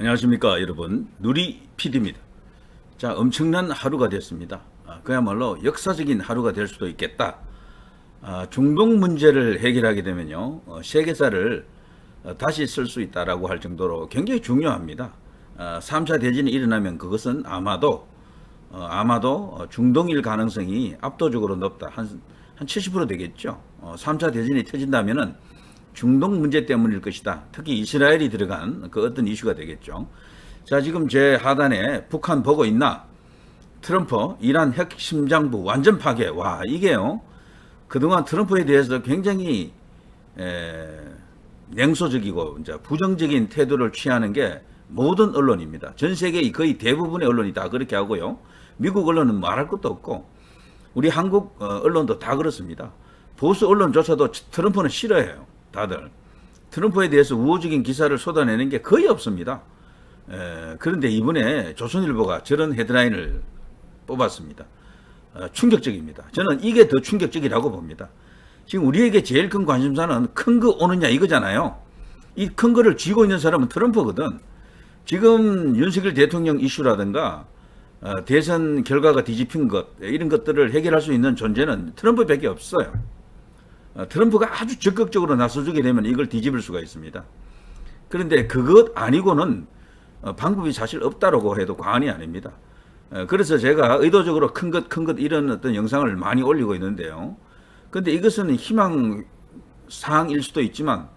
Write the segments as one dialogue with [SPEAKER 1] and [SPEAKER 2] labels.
[SPEAKER 1] 안녕하십니까 여러분, 누리 PD입니다. 자, 엄청난 하루가 됐습니다. 그야말로 역사적인 하루가 될 수도 있겠다. 중동 문제를 해결하게 되면요, 세계사를 다시 쓸 수 있다라고 할 정도로 굉장히 중요합니다. 3차 대전이 일어나면 그것은 아마도 중동일 가능성이 압도적으로 높다. 한 70% 되겠죠. 3차 대전이 터진다면은 중동 문제 때문일 것이다. 특히 이스라엘이 들어간 그 어떤 이슈가 되겠죠. 자, 지금 제 하단에 북한 보고 있나? 트럼프, 이란 핵심장부 완전 파괴. 와, 이게요. 그동안 트럼프에 대해서 굉장히 냉소적이고 이제 부정적인 태도를 취하는 게 모든 언론입니다. 전 세계의 거의 대부분의 언론이 다 그렇게 하고요. 미국 언론은 말할 것도 없고 우리 한국 언론도 다 그렇습니다. 보수 언론조차도 트럼프는 싫어해요. 다들. 트럼프에 대해서 우호적인 기사를 쏟아내는 게 거의 없습니다. 그런데 이번에 조선일보가 저런 헤드라인을 뽑았습니다. 충격적입니다. 저는 이게 더 충격적이라고 봅니다. 지금 우리에게 제일 큰 관심사는 큰 거 오느냐 이거잖아요. 이 큰 거를 쥐고 있는 사람은 트럼프거든. 지금 윤석열 대통령 이슈라든가 대선 결과가 뒤집힌 것, 이런 것들을 해결할 수 있는 존재는 트럼프밖에 없어요. 트럼프가 아주 적극적으로 나서주게 되면 이걸 뒤집을 수가 있습니다. 그런데 그것 아니고는 방법이 사실 없다라고 해도 과언이 아닙니다. 그래서 제가 의도적으로 큰 것 이런 어떤 영상을 많이 올리고 있는데요. 그런데 이것은 희망 사항일 수도 있지만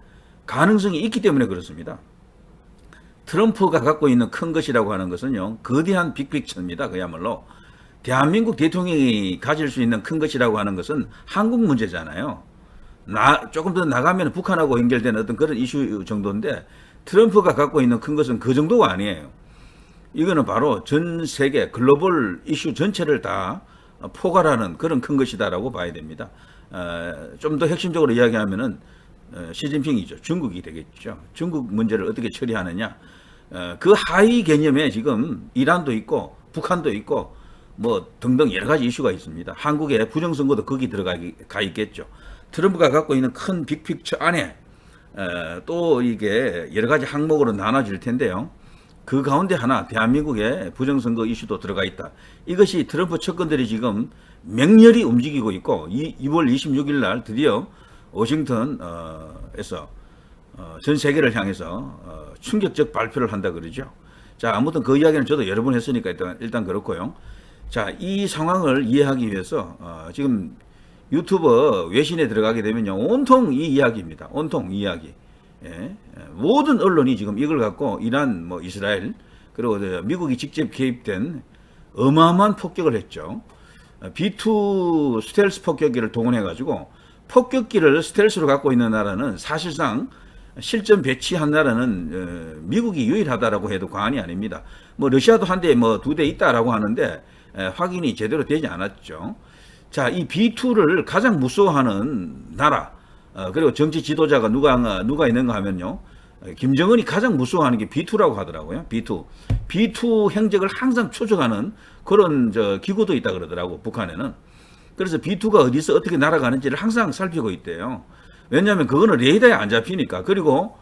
[SPEAKER 1] 가능성이 있기 때문에 그렇습니다. 트럼프가 갖고 있는 큰 것이라고 하는 것은요, 거대한 빅픽처입니다. 그야말로 대한민국 대통령이 가질 수 있는 큰 것이라고 하는 것은 한국 문제잖아요. 조금 더 나가면 북한하고 연결되는 어떤 그런 이슈 정도인데 트럼프가 갖고 있는 큰 것은 그 정도가 아니에요. 이거는 바로 전 세계 글로벌 이슈 전체를 다 포괄하는 그런 큰 것이다라고 봐야 됩니다. 좀 더 핵심적으로 이야기하면은 시진핑이죠. 중국이 되겠죠. 중국 문제를 어떻게 처리하느냐. 그 하위 개념에 지금 이란도 있고 북한도 있고 뭐 등등 여러 가지 이슈가 있습니다. 한국의 부정선거도 거기 들어가 있겠죠. 트럼프가 갖고 있는 큰 빅픽처 안에 또 이게 여러 가지 항목으로 나눠질 텐데요. 그 가운데 하나 대한민국의 부정선거 이슈도 들어가 있다. 이것이 트럼프 측근들이 지금 맹렬히 움직이고 있고 2월 26일 날 드디어 워싱턴에서 전 세계를 향해서 충격적 발표를 한다 그러죠. 자, 아무튼 그 이야기는 저도 여러 번 했으니까 일단 그렇고요. 자, 이 상황을 이해하기 위해서 지금 유튜버 외신에 들어가게 되면요, 온통 이 이야기입니다. 온통 이야기. 모든 언론이 지금 이걸 갖고 이란, 뭐 이스라엘, 그리고 미국이 직접 개입된 어마어마한 폭격을 했죠. B2 스텔스 폭격기를 동원해가지고 폭격기를 스텔스로 갖고 있는 나라는 사실상 실전 배치한 나라는 미국이 유일하다라고 해도 과언이 아닙니다. 뭐 러시아도 한 대, 뭐 두 대 있다라고 하는데 확인이 제대로 되지 않았죠. 자, 이 B2를 가장 무서워하는 나라, 그리고 정치 지도자가 누가 있는가 하면요, 김정은이 가장 무서워하는 게 B2라고 하더라고요. B2 행적을 항상 추적하는 그런 기구도 있다 그러더라고, 북한에는. 그래서 B2가 어디서 어떻게 날아가는지를 항상 살피고 있대요. 왜냐하면 그거는 레이더에 안 잡히니까. 그리고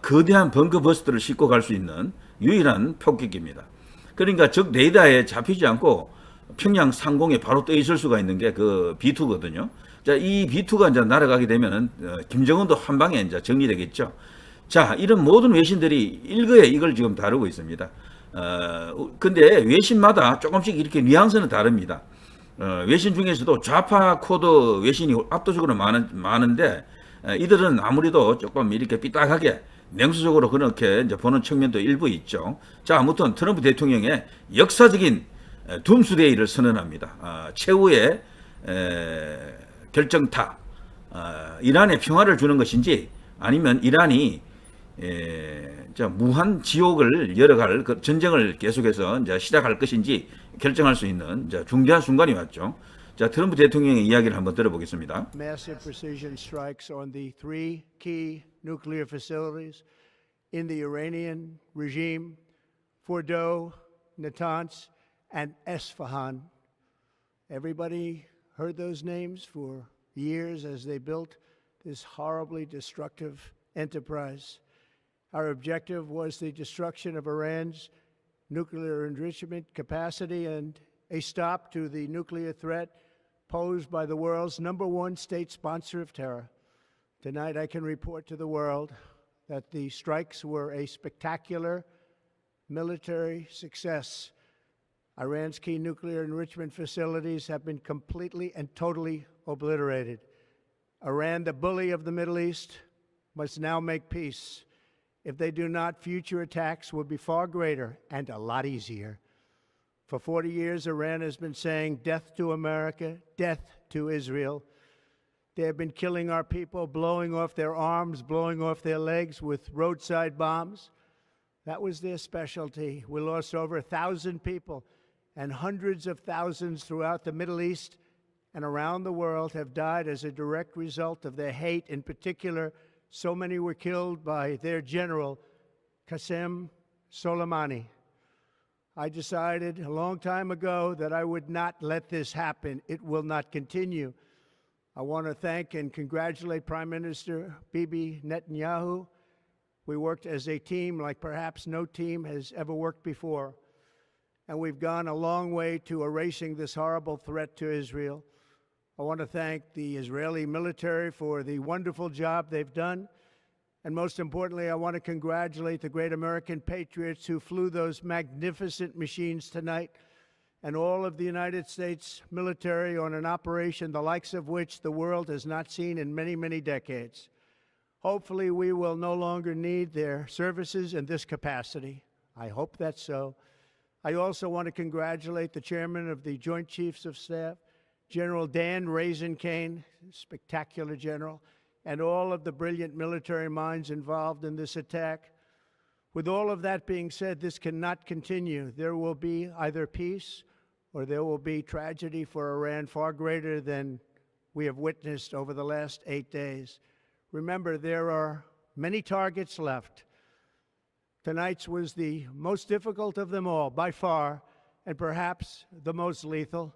[SPEAKER 1] 거대한 벙커버스트를 싣고 갈 수 있는 유일한 폭격기입니다. 그러니까 적 레이더에 잡히지 않고 평양 상공에 바로 떠 있을 수가 있는 게 그 B2거든요. 자, 이 B2가 이제 날아가게 되면은 김정은도 한 방에 이제 정리되겠죠. 자, 이런 모든 외신들이 일거에 이걸 지금 다루고 있습니다. 근데 외신마다 조금씩 이렇게 뉘앙스는 다릅니다. 외신 중에서도 좌파 코드 외신이 압도적으로 많은데 이들은 아무래도 조금 이렇게 삐딱하게 냉수적으로 그렇게 이제 보는 측면도 일부 있죠. 자, 아무튼 트럼프 대통령의 역사적인 둠스데이를 선언합니다. 최후의 결정타, 이란에 평화를 주는 것인지 아니면 이란이 무한 지옥을 열어갈 전쟁을 계속해서 이제 시작할 것인지 결정할 수 있는 중대한 순간이 왔죠. 자, 트럼프 대통령의 이야기를 한번 들어보겠습니다.
[SPEAKER 2] Massive precision strikes on the three key nuclear facilities in the Iranian regime, Fordow, Natanz, and Esfahan. Everybody heard those names for years as they built this horribly destructive enterprise. Our objective was the destruction of Iran's nuclear enrichment capacity and a stop to the nuclear threat posed by the world's #1 state sponsor of terror. Tonight, I can report to the world that the strikes were a spectacular military success. Iran's key nuclear enrichment facilities have been completely and totally obliterated. Iran, the bully of the Middle East, must now make peace. If they do not, future attacks will be far greater and a lot easier. For 40 years, Iran has been saying death to America, death to Israel. They have been killing our people, blowing off their arms, blowing off their legs with roadside bombs. That was their specialty. We lost over 1,000 people, and hundreds of thousands throughout the Middle East and around the world have died as a direct result of their hate. In particular, so many were killed by their general, Qasem Soleimani. I decided a long time ago that I would not let this happen. It will not continue. I want to thank and congratulate Prime Minister Bibi Netanyahu. We worked as a team like perhaps no team has ever worked before. And we've gone a long way to erasing this horrible threat to Israel. I want to thank the Israeli military for the wonderful job they've done. And most importantly, I want to congratulate the great American patriots who flew those magnificent machines tonight, and all of the United States military on an operation the likes of which the world has not seen in many, many decades. Hopefully, we will no longer need their services in this capacity. I hope that's so. I also want to congratulate the chairman of the Joint Chiefs of Staff, General Dan Raisin Kane, spectacular general, and all of the brilliant military minds involved in this attack. With all of that being said, this cannot continue. There will be either peace or there will be tragedy for Iran far greater than we have witnessed over the last 8 days. Remember, there are many targets left. Tonight's was the most difficult of them all, by far, and perhaps the most lethal.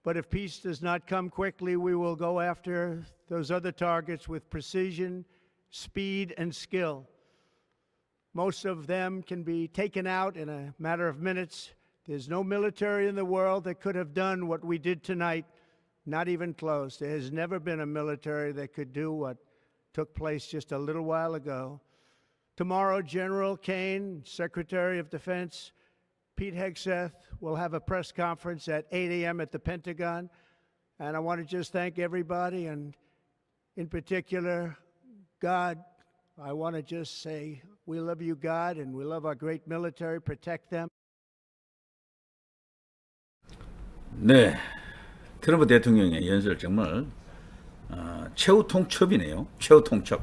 [SPEAKER 2] But if peace does not come quickly, we will go after those other targets with precision, speed, and skill. Most of them can be taken out in a matter of minutes. There's no military in the world that could have done what we did tonight, not even close. There has never been a military that could do what took place just a little while ago. Tomorrow, General Kane, Secretary of Defense, Pete Hegseth will have a press conference at 8 a.m. at the Pentagon. And I want to just thank everybody, and in particular, God. I want to just say we love you, God, and we love our great military. Protect them.
[SPEAKER 1] 네, 트럼프 대통령의 연설 정말 최후 통첩이네요. 최후 통첩.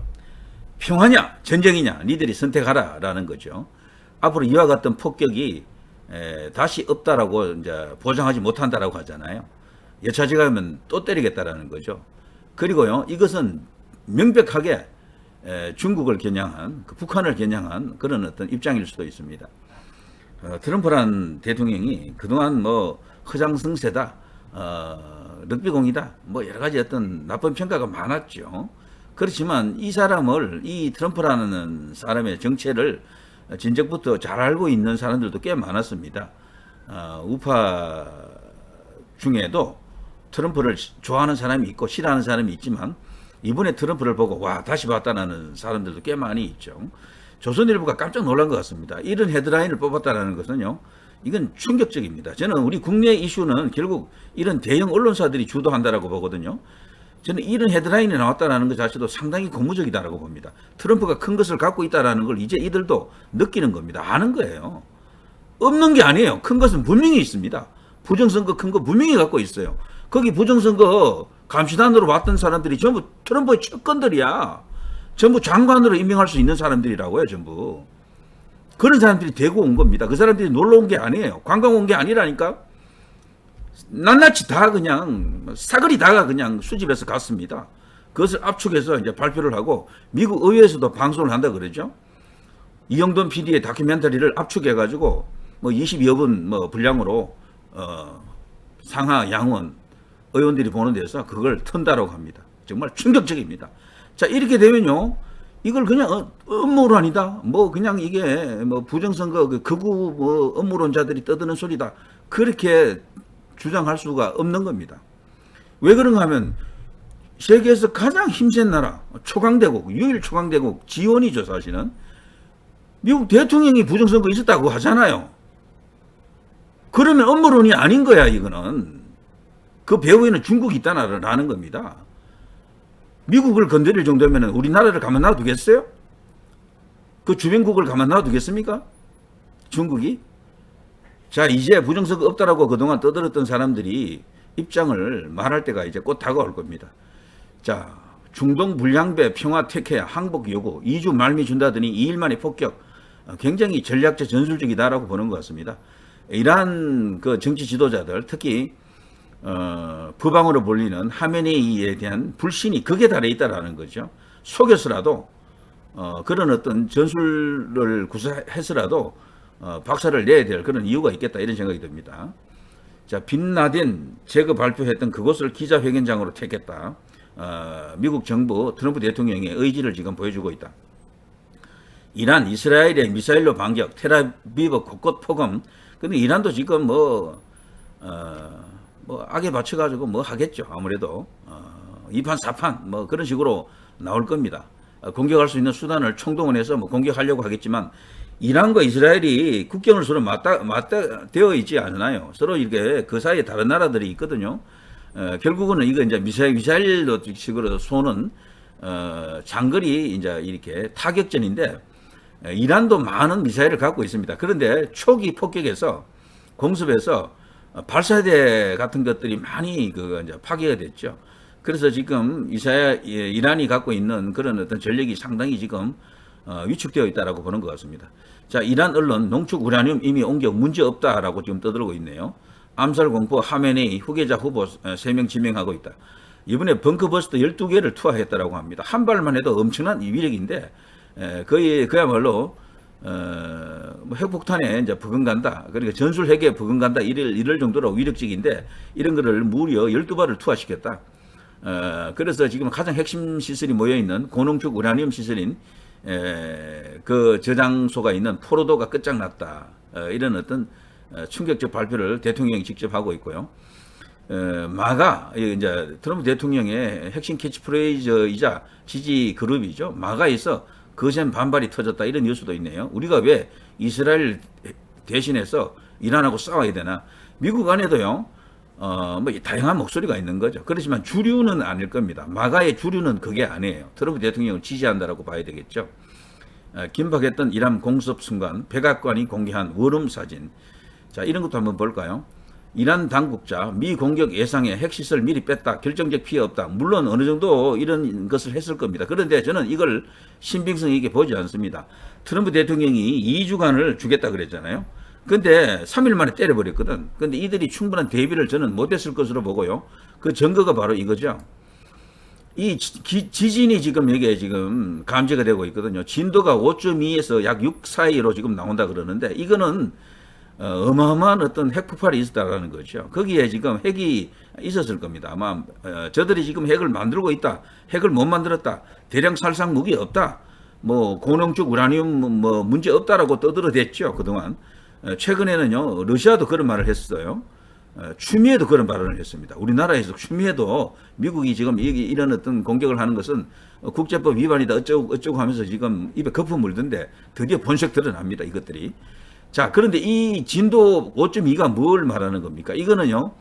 [SPEAKER 1] 평화냐 전쟁이냐 니들이 선택하라라는 거죠. 앞으로 이와 같은 폭격이 다시 없다라고 이제 보장하지 못한다라고 하잖아요. 여차지가 하면 또 때리겠다라는 거죠. 그리고요, 이것은 명백하게 중국을 겨냥한, 북한을 겨냥한 그런 어떤 입장일 수도 있습니다. 트럼프란 대통령이 그동안 뭐 허장성세다, 럭비공이다, 뭐 여러 가지 어떤 나쁜 평가가 많았죠. 그렇지만 이 사람을, 이 트럼프라는 사람의 정체를 진작부터 잘 알고 있는 사람들도 꽤 많았습니다. 우파 중에도 트럼프를 좋아하는 사람이 있고 싫어하는 사람이 있지만 이번에 트럼프를 보고 와 다시 봤다는 사람들도 꽤 많이 있죠. 조선일보가 깜짝 놀란 것 같습니다. 이런 헤드라인을 뽑았다는 것은요, 이건 충격적입니다. 저는 우리 국내 이슈는 결국 이런 대형 언론사들이 주도한다라고 보거든요. 저는 이런 헤드라인이 나왔다는 것 자체도 상당히 고무적이다라고 봅니다. 트럼프가 큰 것을 갖고 있다는 걸 이제 이들도 느끼는 겁니다. 아는 거예요. 없는 게 아니에요. 큰 것은 분명히 있습니다. 부정선거 큰 거 분명히 갖고 있어요. 거기 부정선거 감시단으로 왔던 사람들이 전부 트럼프의 측근들이야. 전부 장관으로 임명할 수 있는 사람들이라고요. 전부. 그런 사람들이 대구 온 겁니다. 그 사람들이 놀러 온 게 아니에요. 관광 온 게 아니라니까. 낱낱이 다 그냥 사거리 다가 그냥 수집해서 갔습니다. 그것을 압축해서 이제 발표를 하고 미국 의회에서도 방송을 한다 그러죠. 이영돈 PD의 다큐멘터리를 압축해가지고 뭐 20여 분 뭐 분량으로 상하 양원 의원들이 보는 데서 그걸 튼다라고 합니다. 정말 충격적입니다. 자, 이렇게 되면요, 이걸 그냥 음모론이다. 뭐 그냥 이게 뭐 부정선거 그 극우 뭐 음모론자들이 떠드는 소리다. 그렇게 주장할 수가 없는 겁니다. 왜 그런가 하면 세계에서 가장 힘센 나라, 초강대국, 유일 초강대국 지원이죠, 사실은. 미국 대통령이 부정선거 있었다고 하잖아요. 그러면 음모론이 아닌 거야, 이거는. 그 배후에는 중국이 있다라는 겁니다. 미국을 건드릴 정도면 우리나라를 가만 놔두겠어요? 그 주변국을 가만 놔두겠습니까? 중국이? 자, 이제 부정선거 없다라고 그동안 떠들었던 사람들이 입장을 말할 때가 이제 곧 다가올 겁니다. 자, 중동 불량배 평화 택해야 항복 요구 2주 말미 준다더니 2일 만에 폭격. 굉장히 전략적 전술적이다라고 보는 것 같습니다. 이란 그 정치 지도자들 특히 부방으로 불리는 하메네이에 대한 불신이 극에 달해 있다라는 거죠. 속여서라도 그런 어떤 전술을 구사해서라도 박살을 내야 될 그런 이유가 있겠다 이런 생각이 듭니다. 자, 빈라덴 제거 발표했던 그곳을 기자회견장으로 택했다. 미국 정부 트럼프 대통령의 의지를 지금 보여주고 있다. 이란, 이스라엘의 미사일로 반격, 텔아비브 곳곳 포검. 근데 이란도 지금 뭐 악에 받쳐가지고 뭐 하겠죠. 아무래도 2판 4판 뭐 그런 식으로 나올 겁니다. 공격할 수 있는 수단을 총동원해서 뭐 공격하려고 하겠지만 이란과 이스라엘이 국경을 서로 맞대어 있지 않나요? 서로 이렇게 그 사이에 다른 나라들이 있거든요. 결국은 이거 이제 미사일로 식으로 쏘는 장거리 이제 이렇게 타격전인데 이란도 많은 미사일을 갖고 있습니다. 그런데 초기 폭격에서 공습에서 발사대 같은 것들이 많이 이제 파괴가 됐죠. 그래서 지금 이란이 갖고 있는 그런 어떤 전력이 상당히 지금 위축되어 있다라고 보는 것 같습니다. 자, 이란 언론 농축 우라늄 이미 옮겨 문제 없다라고 지금 떠들고 있네요. 암살 공포 하메네이 후계자 후보 3명 지명하고 있다. 이번에 벙커버스터 12개를 투하했다라고 합니다. 한 발만 해도 엄청난 위력인데 거의 그야말로 뭐 핵폭탄에 이제 버금간다. 그러니까 전술 핵에 버금간다. 이럴 정도로 위력적인데 이런 거를 무려 12발을 투하시켰다. 그래서 지금 가장 핵심 시설이 모여 있는 고농축 우라늄 시설인 그 저장소가 있는 포로도가 끝장났다. 이런 어떤 충격적 발표를 대통령이 직접 하고 있고요. 마가 이제 트럼프 대통령의 핵심 캐치프레이즈이자 지지 그룹이죠. 마가에서 거센 반발이 터졌다 이런 뉴스도 있네요. 우리가 왜 이스라엘 대신해서 이란하고 싸워야 되나? 미국 안에도요. 뭐 다양한 목소리가 있는 거죠. 그렇지만 주류는 아닐 겁니다. 마가의 주류는 그게 아니에요. 트럼프 대통령을 지지한다라고 봐야 되겠죠. 긴박했던 이란 공습 순간 백악관이 공개한 워룸 사진. 자, 이런 것도 한번 볼까요? 이란 당국자 미 공격 예상에 핵시설 미리 뺐다. 결정적 피해 없다. 물론 어느 정도 이런 것을 했을 겁니다. 그런데 저는 이걸 신빙성 있게 보지 않습니다. 트럼프 대통령이 2주간을 주겠다 그랬잖아요. 근데 3일 만에 때려버렸거든. 근데 이들이 충분한 대비를 저는 못했을 것으로 보고요. 그 증거가 바로 이거죠. 이 지진이 지금 여기에 지금 감지가 되고 있거든요. 진도가 5.2에서 약 6 사이로 지금 나온다 그러는데 이거는 어마어마한 어떤 핵 폭발이 있었다라는 거죠. 거기에 지금 핵이 있었을 겁니다. 아마 저들이 지금 핵을 만들고 있다. 핵을 못 만들었다. 대량 살상 무기 없다. 뭐 고농축 우라늄 뭐 문제 없다라고 떠들어댔죠. 그동안. 최근에는요. 러시아도 그런 말을 했어요. 추미애도 그런 발언을 했습니다. 우리나라에서 추미애도 미국이 지금 이런 어떤 공격을 하는 것은 국제법 위반이다 어쩌고 하면서 지금 입에 거품 물던데 드디어 본색 드러납니다. 이것들이. 자, 그런데 이 진도 5.2가 뭘 말하는 겁니까? 이거는요,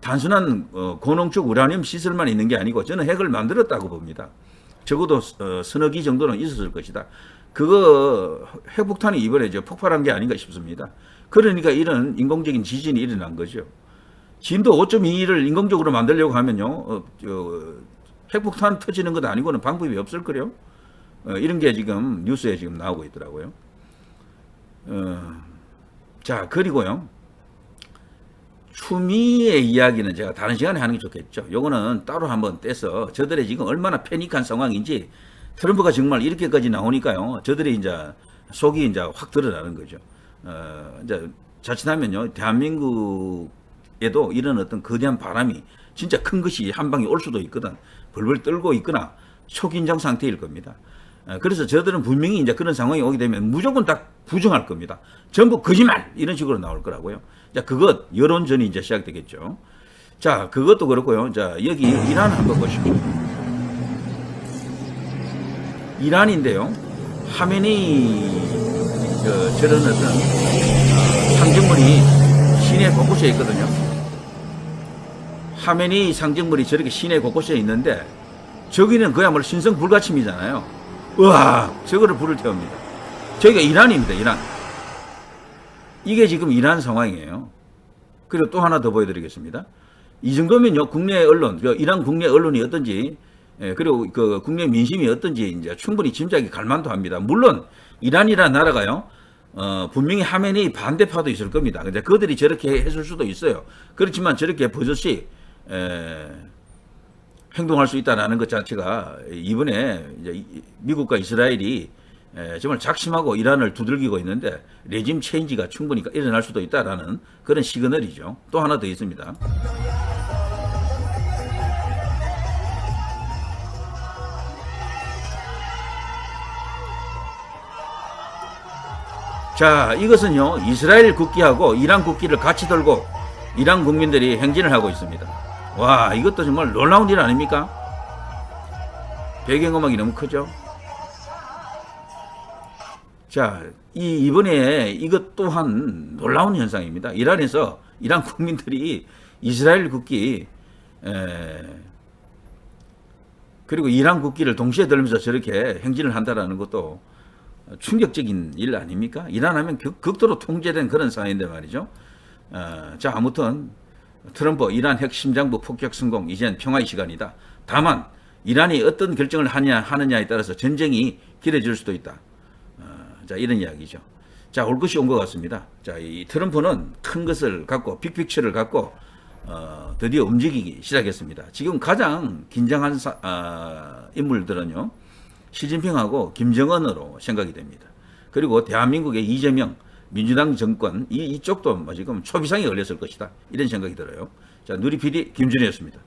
[SPEAKER 1] 단순한 고농축 우라늄 시설만 있는 게 아니고 저는 핵을 만들었다고 봅니다. 적어도 서너 기 정도는 있었을 것이다. 그거 핵폭탄이 이번에 폭발한 게 아닌가 싶습니다. 그러니까 이런 인공적인 지진이 일어난 거죠. 진도 5.2를 인공적으로 만들려고 하면요, 핵폭탄 터지는 것 아니고는 방법이 없을 거요. 이런 게 지금 뉴스에 지금 나오고 있더라고요. 자, 그리고요. 추미애 이야기는 제가 다른 시간에 하는 게 좋겠죠. 요거는 따로 한번 떼서 저들이 지금 얼마나 패닉한 상황인지 트럼프가 정말 이렇게까지 나오니까요. 저들이 이제 속이 이제 확 드러나는 거죠. 이제 자칫하면요. 대한민국에도 이런 어떤 거대한 바람이 진짜 큰 것이 한 방에 올 수도 있거든. 벌벌 떨고 있거나 초긴장 상태일 겁니다. 그래서 저들은 분명히 이제 그런 상황이 오게 되면 무조건 다 부정할 겁니다. 전부 거짓말 이런 식으로 나올 거라고요. 자, 그것 여론전이 이제 시작되겠죠. 자, 그것도 그렇고요. 자, 여기 이란 한번 보십시오. 이란인데요. 하메니 저런 어떤 상징물이 시내 곳곳에 있거든요. 하메니 상징물이 저렇게 시내 곳곳에 있는데 저기는 그야말로 신성 불가침이잖아요. 우와, 저거를 불을 태웁니다. 저기가 이란입니다. 이란. 이게 지금 이란 상황이에요. 그리고 또 하나 더 보여드리겠습니다. 이 정도면요, 국내 언론, 이란 국내 언론이 어떤지, 그리고 그 국내 민심이 어떤지 이제 충분히 짐작이 갈 만도 합니다. 물론 이란이라는 나라가요, 분명히 하메니 반대파도 있을 겁니다. 근데 그들이 저렇게 했을 수도 있어요. 그렇지만 저렇게 버젓이 행동할 수 있다는 것 자체가 이번에 이제 미국과 이스라엘이 정말 작심하고 이란을 두들기고 있는데 레짐 체인지가 충분히 일어날 수도 있다라는 그런 시그널이죠. 또 하나 더 있습니다. 자, 이것은요, 이스라엘 국기하고 이란 국기를 같이 들고 이란 국민들이 행진을 하고 있습니다. 와, 이것도 정말 놀라운 일 아닙니까? 배경음악이 너무 크죠? 자, 이번에 이것 또한 놀라운 현상입니다. 이란에서 이란 국민들이 이스라엘 국기, 그리고 이란 국기를 동시에 들면서 저렇게 행진을 한다는 것도 충격적인 일 아닙니까? 이란 하면 극도로 통제된 그런 사회인데 말이죠. 자, 아무튼 트럼프 이란 핵심장부 폭격 성공, 이젠 평화의 시간이다. 다만 이란이 어떤 결정을 하느냐에 따라서 전쟁이 길어질 수도 있다. 자, 이런 이야기죠. 자, 올 것이 온 것 같습니다. 자, 이 트럼프는 큰 것을 갖고 빅픽처를 갖고 드디어 움직이기 시작했습니다. 지금 가장 긴장한 인물들은요, 시진핑하고 김정은으로 생각이 됩니다. 그리고 대한민국의 이재명 민주당 정권 이쪽도 지금 초비상에 걸렸을 것이다. 이런 생각이 들어요. 자, 누리 PD 김준희였습니다.